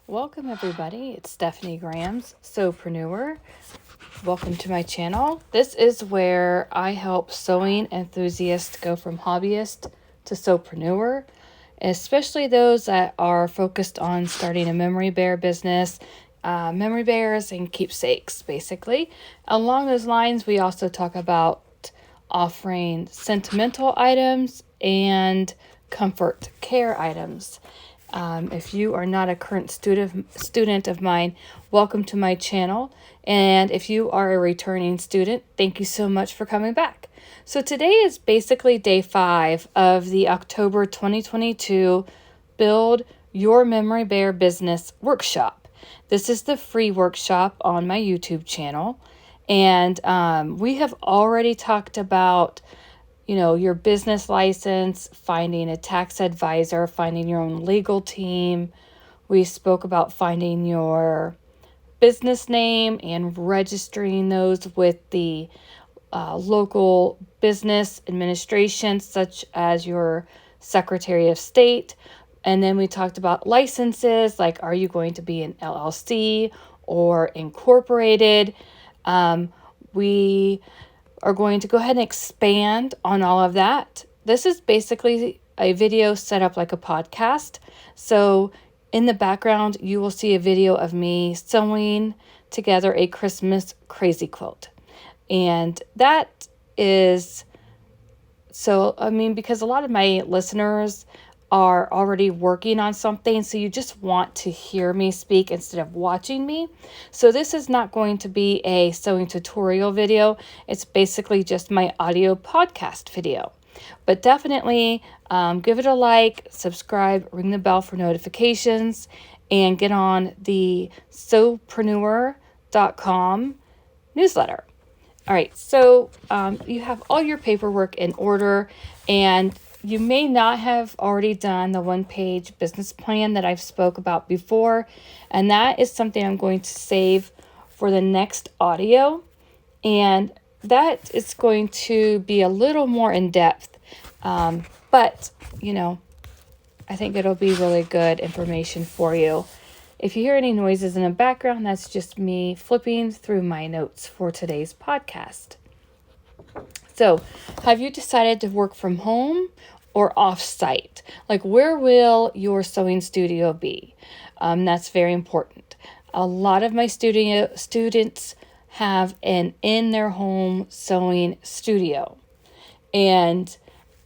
Welcome everybody, it's StephanieGrams, Sewpreneur. Welcome to my channel. This is where I help sewing enthusiasts go from hobbyist to sewpreneur, especially those that are focused on starting a memory bear business, memory bears and keepsakes basically. Along those lines, we also talk about offering sentimental items and comfort care items. If you are not a current student of mine, welcome to my channel. And if you are a returning student, thank you so much for coming back. So today is basically day 5 of the October 2022 Build Your Memory Bear Business workshop. This is the free workshop on my YouTube channel. And we have already talked about your business license, finding a tax advisor, finding your own legal team. We spoke about finding your business name and registering those with the local business administration, such as your Secretary of State. And then we talked about licenses, like are you going to be an LLC or incorporated? We are going to go ahead and expand on all of that. This is basically a video set up like a podcast. So in the background, you will see a video of me sewing together a Christmas crazy quilt. And that is because a lot of my listeners are already working on something, so you just want to hear me speak instead of watching me. So this is not going to be a sewing tutorial video. It's basically just my audio podcast video. But definitely give it a like, subscribe, ring the bell for notifications, and get on the Sewpreneur.com newsletter. All right, so you have all your paperwork in order, and you may not have already done the one-page business plan that I've spoke about before, and that is something I'm going to save for the next audio, and that is going to be a little more in-depth, but, I think it'll be really good information for you. If you hear any noises in the background, that's just me flipping through my notes for today's podcast. So, have you decided to work from home or off-site? Like, where will your sewing studio be? That's very important. A lot of my students have an in-their-home sewing studio, and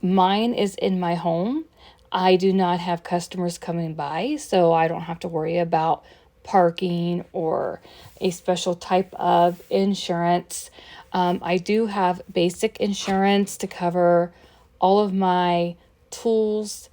mine is in my home. I do not have customers coming by, so I don't have to worry about parking or a special type of insurance. I do have basic insurance to cover all of my tools,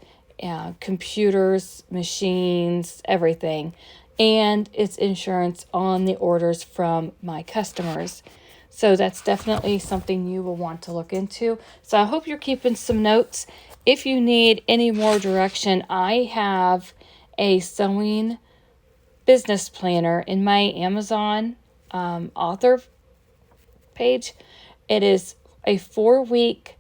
computers, machines, everything. And it's insurance on the orders from my customers. So that's definitely something you will want to look into. So I hope you're keeping some notes. If you need any more direction, I have a sewing business planner in my Amazon author page. It is a 4-week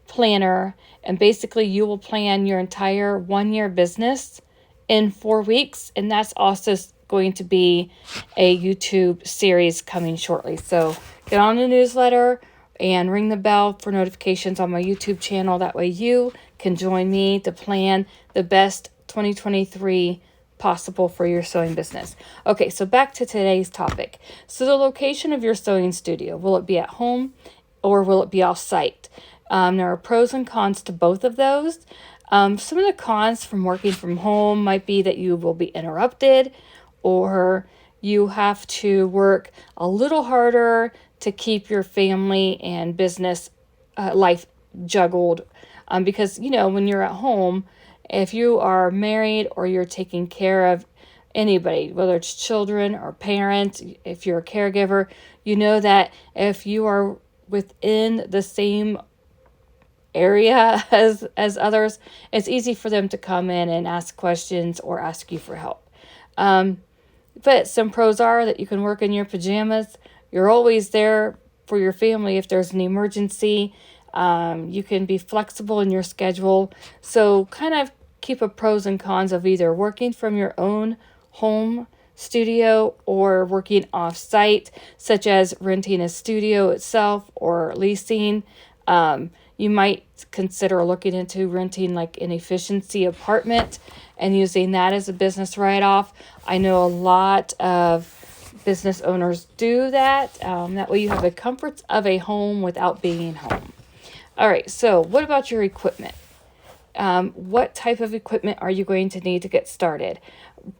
planner, and basically you will plan your entire 1-year business in 4 weeks, and that's also going to be a YouTube series coming shortly. So get on the newsletter and ring the bell for notifications on my YouTube channel. That way you can join me to plan the best 2023 possible for your sewing business. Okay, so back to today's topic. So the location of your sewing studio, will it be at home or will it be off-site? There are pros and cons to both of those. Some of the cons from working from home might be that you will be interrupted, or you have to work a little harder to keep your family and business life juggled. Because, when you're at home, if you are married or you're taking care of anybody, whether it's children or parents, if you're a caregiver, you know that if you are within the same area as others, it's easy for them to come in and ask questions or ask you for help. But some pros are that you can work in your pajamas. You're always there for your family if there's an emergency. You can be flexible in your schedule. So kind of keep a pros and cons of either working from your own home studio or working off-site, such as renting a studio itself or leasing. You might consider looking into renting like an efficiency apartment and using that as a business write-off. I know a lot of business owners do that. That way you have the comforts of a home without being home. All right, so what about your equipment? What type of equipment are you going to need to get started?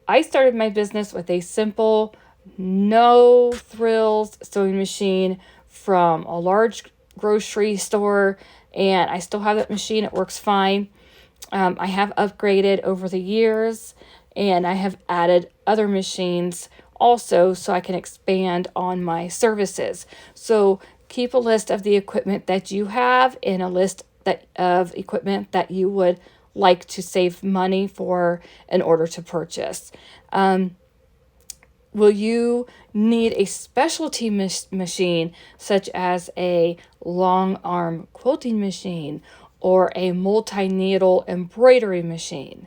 I started my business with a simple, no frills sewing machine from a large grocery store, and I still have that machine. It works fine. I have upgraded over the years, and I have added other machines also so I can expand on my services. So keep a list of the equipment that you have and a list of equipment that you would like to save money for in order to purchase. Will you need a specialty machine such as a long arm quilting machine or a multi-needle embroidery machine?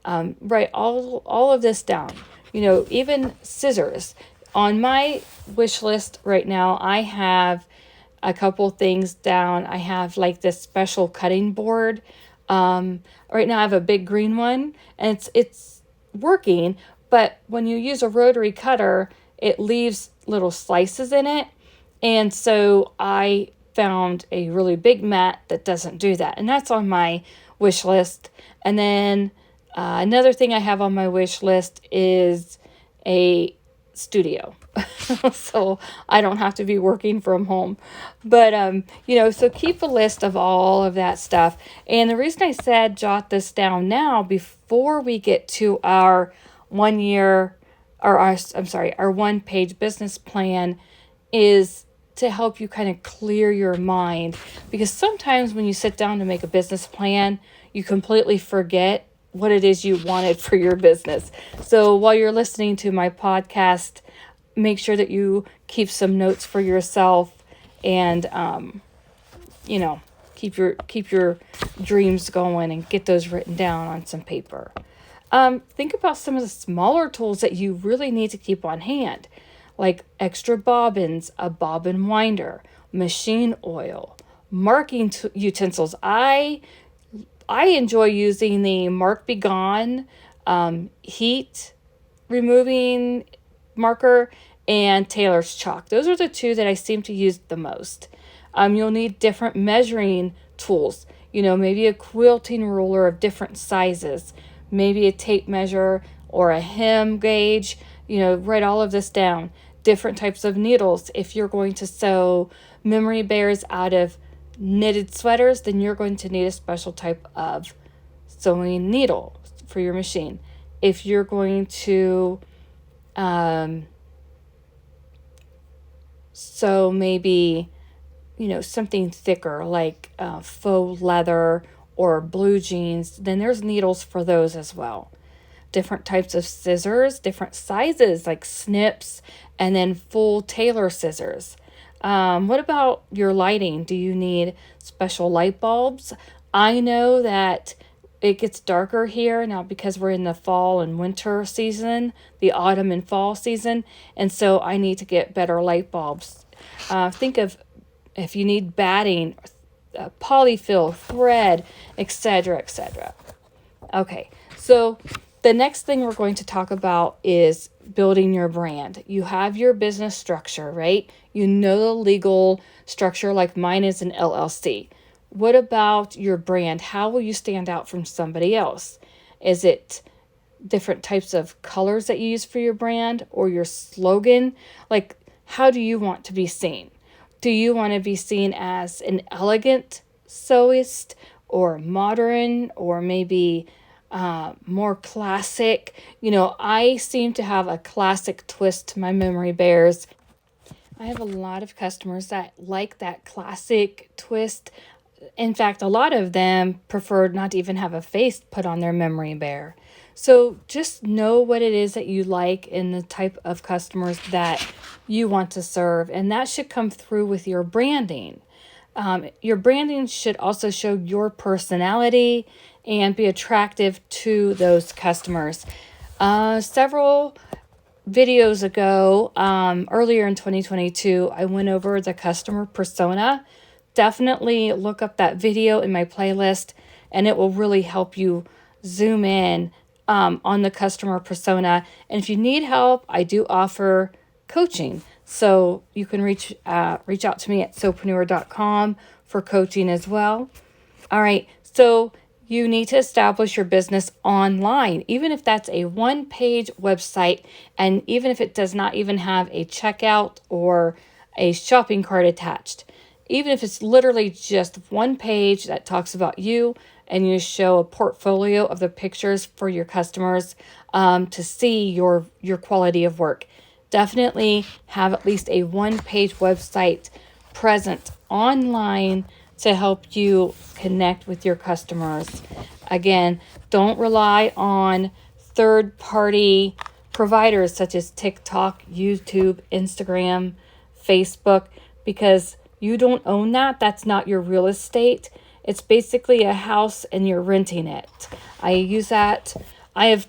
Write all of this down. Even scissors. On my wish list right now, I have a couple things down. I have like this special cutting board. Right now I have a big green one, and it's working, but when you use a rotary cutter, it leaves little slices in it. And so I found a really big mat that doesn't do that. And that's on my wish list. And then another thing I have on my wish list is a studio. So I don't have to be working from home. But, so keep a list of all of that stuff. And the reason I said jot this down now before we get to our our 1-page business plan is to help you kind of clear your mind. Because sometimes when you sit down to make a business plan, you completely forget what it is you wanted for your business. So while you're listening to my podcast, make sure that you keep some notes for yourself and, keep your dreams going and get those written down on some paper. Think about some of the smaller tools that you really need to keep on hand, like extra bobbins, a bobbin winder, machine oil, marking utensils. I enjoy using the Mark Be Gone heat removing marker and Taylor's chalk. Those are the two that I seem to use the most. You'll need different measuring tools, maybe a quilting ruler of different sizes, maybe a tape measure or a hem gauge. Write all of this down. Different types of needles. If you're going to sew memory bears out of knitted sweaters, then you're going to need a special type of sewing needle for your machine. If you're going to sew maybe something thicker like faux leather or blue jeans, then there's needles for those as well. Different types of scissors, different sizes like snips, and then full tailor scissors. What about your lighting? Do you need special light bulbs? I know that it gets darker here now because we're in the fall and winter season, the autumn and fall season, and so I need to get better light bulbs. Think of if you need batting, polyfill, thread, etc., etc. Okay, so the next thing we're going to talk about is building your brand. You have your business structure, right? You know the legal structure, like mine is an LLC. What about your brand? How will you stand out from somebody else? Is it different types of colors that you use for your brand or your slogan? Like, how do you want to be seen? Do you want to be seen as an elegant sewist or modern or maybe more classic? I seem to have a classic twist to my memory bears. I have a lot of customers that like that classic twist. In fact, a lot of them prefer not to even have a face put on their memory bear. So just know what it is that you like and the type of customers that you want to serve. And that should come through with your branding. Your branding should also show your personality and be attractive to those customers. Several videos ago, earlier in 2022, I went over the customer persona. Definitely look up that video in my playlist, and it will really help you zoom in on the customer persona. And if you need help, I do offer coaching. So you can reach out to me at Sewpreneur.com for coaching as well. All right, so you need to establish your business online, even if that's a one-page website, and even if it does not even have a checkout or a shopping cart attached. Even if it's literally just one page that talks about you, and you show a portfolio of the pictures for your customers to see your quality of work. Definitely have at least a one-page website present online to help you connect with your customers. Again, don't rely on third-party providers such as TikTok, YouTube, Instagram, Facebook, because you don't own that. That's not your real estate. It's basically a house and you're renting it. I have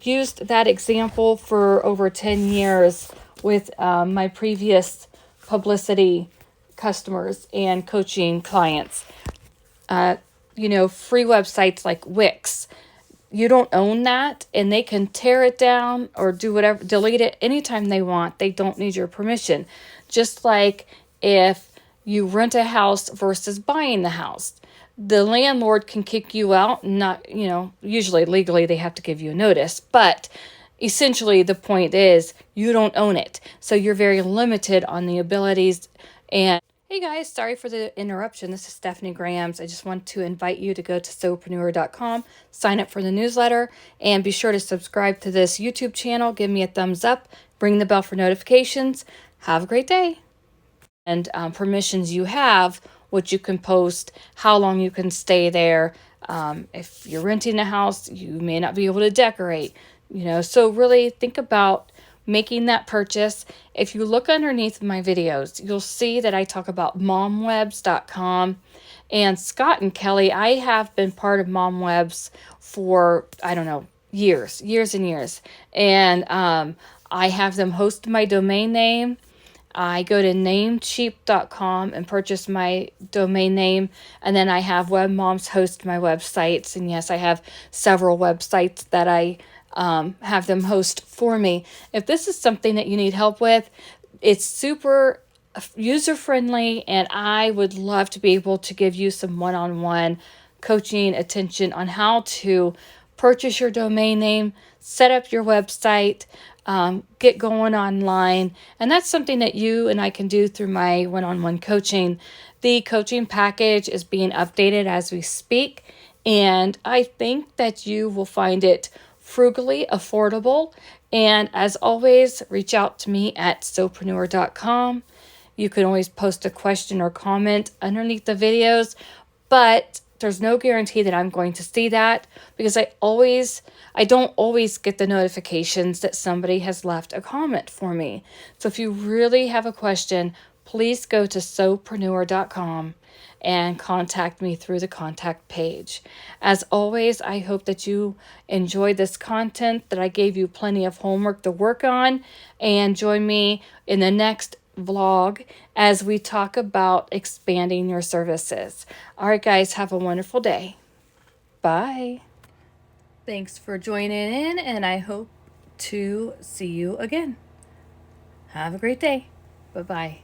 used that example for over 10 years with my previous publicity customers and coaching clients. Free websites like Wix. You don't own that, and they can tear it down or do whatever, delete it anytime they want. They don't need your permission. Just like if you rent a house versus buying the house. The landlord can kick you out, not, usually legally they have to give you a notice, but essentially the point is you don't own it. So you're very limited on the abilities. And hey guys, sorry for the interruption. This is StephanieGrams. I just want to invite you to go to Sewpreneur.com, sign up for the newsletter, and be sure to subscribe to this YouTube channel. Give me a thumbs up, ring the bell for notifications. Have a great day. And permissions you have, what you can post, how long you can stay there. If you're renting a house, you may not be able to decorate, so really think about making that purchase. If you look underneath my videos, you'll see that I talk about momwebs.com. And Scott and Kelly, I have been part of MomWebs for, I don't know, years and years. And I have them host my domain name. I go to namecheap.com and purchase my domain name, and then I have WebMoms host my websites. And yes, I have several websites that I have them host for me. If this is something that you need help with, it's super user-friendly, and I would love to be able to give you some one-on-one coaching attention on how to purchase your domain name, set up your website, get going online. And that's something that you and I can do through my one-on-one coaching. The coaching package is being updated as we speak, and I think that you will find it frugally affordable. And as always, reach out to me at Sewpreneur.com. You can always post a question or comment underneath the videos, but there's no guarantee that I'm going to see that, because I don't always get the notifications that somebody has left a comment for me. So if you really have a question, please go to Sewpreneur.com and contact me through the contact page. As always, I hope that you enjoyed this content, that I gave you plenty of homework to work on, and join me in the next vlog as we talk about expanding your services. All right, guys, have a wonderful day. Bye. Thanks for joining in, and I hope to see you again. Have a great day. Bye-bye.